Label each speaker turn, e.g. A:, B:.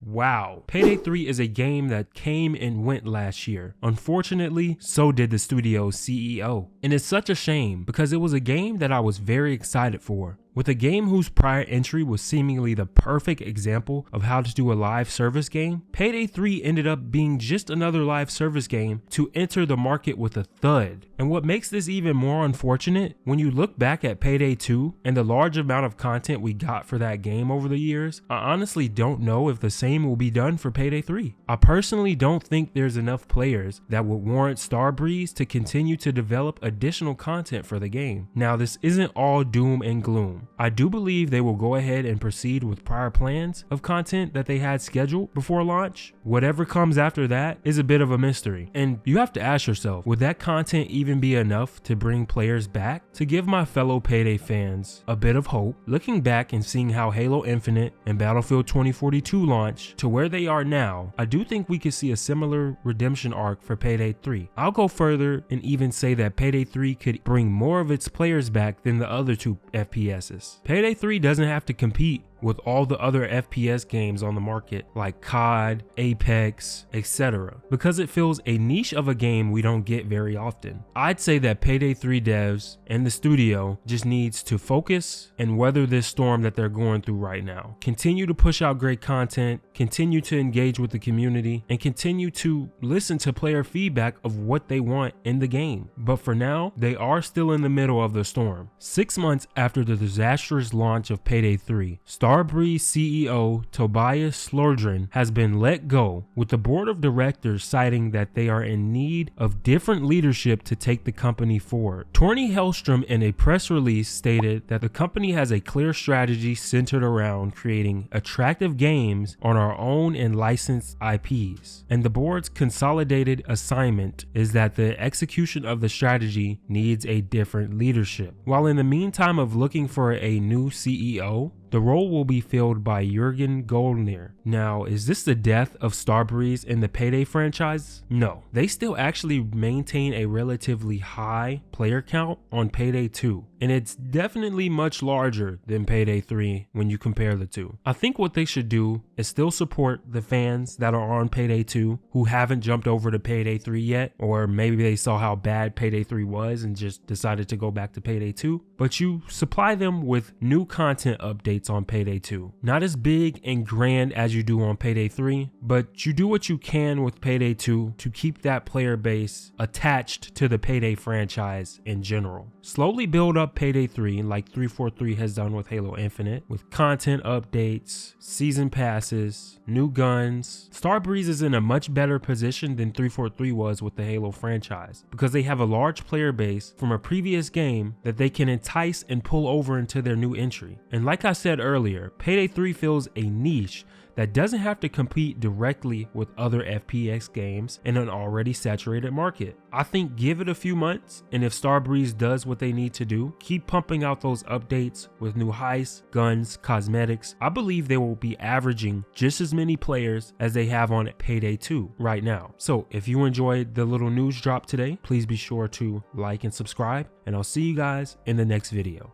A: Wow, Payday 3 is a game that came and went last year. Unfortunately, so did the studio's CEO. And it's such a shame because it was a game that I was very excited for. With a game whose prior entry was seemingly the perfect example of how to do a live service game, Payday 3 ended up being just another live service game to enter the market with a thud. And what makes this even more unfortunate, when you look back at Payday 2 and the large amount of content we got for that game over the years, I honestly don't know if the same will be done for Payday 3. I personally don't think there's enough players that would warrant Starbreeze to continue to develop additional content for the game. Now, this isn't all doom and gloom. I do believe they will go ahead and proceed with prior plans of content that they had scheduled before launch. Whatever comes after that is a bit of a mystery, and you have to ask yourself, would that content even be enough to bring players back? To give my fellow Payday fans a bit of hope, looking back and seeing how Halo Infinite and Battlefield 2042 launched to where they are now, I do think we could see a similar redemption arc for Payday 3. I'll go further and even say that Payday 3 could bring more of its players back than the other two FPSs. Payday 3 doesn't have to compete with all the other FPS games on the market like COD, Apex, etc. because it fills a niche of a game we don't get very often. I'd say that Payday 3 devs and the studio just needs to focus and weather this storm that they're going through right now. Continue to push out great content, continue to engage with the community, and continue to listen to player feedback of what they want in the game. But for now, they are still in the middle of the storm. 6 months after the disastrous launch of Payday 3, Starbreeze CEO Tobias Slordren has been let go, with the board of directors citing that they are in need of different leadership to take the company forward. Torny Hellstrom in a press release stated that the company has a clear strategy centered around creating attractive games on our own and licensed IPs, and the board's consolidated assignment is that the execution of the strategy needs a different leadership. While in the meantime of looking for a new CEO, the role will be filled by Jurgen Goldner. Now, is this the death of Starbreeze in the Payday franchise? No, they still actually maintain a relatively high player count on Payday 2, and it's definitely much larger than Payday 3 when you compare the two. I think what they should do is still support the fans that are on Payday 2 who haven't jumped over to Payday 3 yet, or maybe they saw how bad Payday 3 was and just decided to go back to Payday 2, but you supply them with new content updates on Payday 2. Not as big and grand as you do on Payday 3, but you do what you can with Payday 2 to keep that player base attached to the Payday franchise in general. Slowly build up Payday 3 like 343 has done with Halo Infinite, with content updates, season passes, new guns. Starbreeze is in a much better position than 343 was with the Halo franchise because they have a large player base from a previous game that they can entice and pull over into their new entry. And like I said earlier, Payday 3 fills a niche that doesn't have to compete directly with other FPS games in an already saturated market. I think give it a few months, and if Starbreeze does what they need to do, keep pumping out those updates with new heists, guns, cosmetics, I believe they will be averaging just as many players as they have on Payday 2 right now. So if you enjoyed the little news drop today, please be sure to like and subscribe, and I'll see you guys in the next video.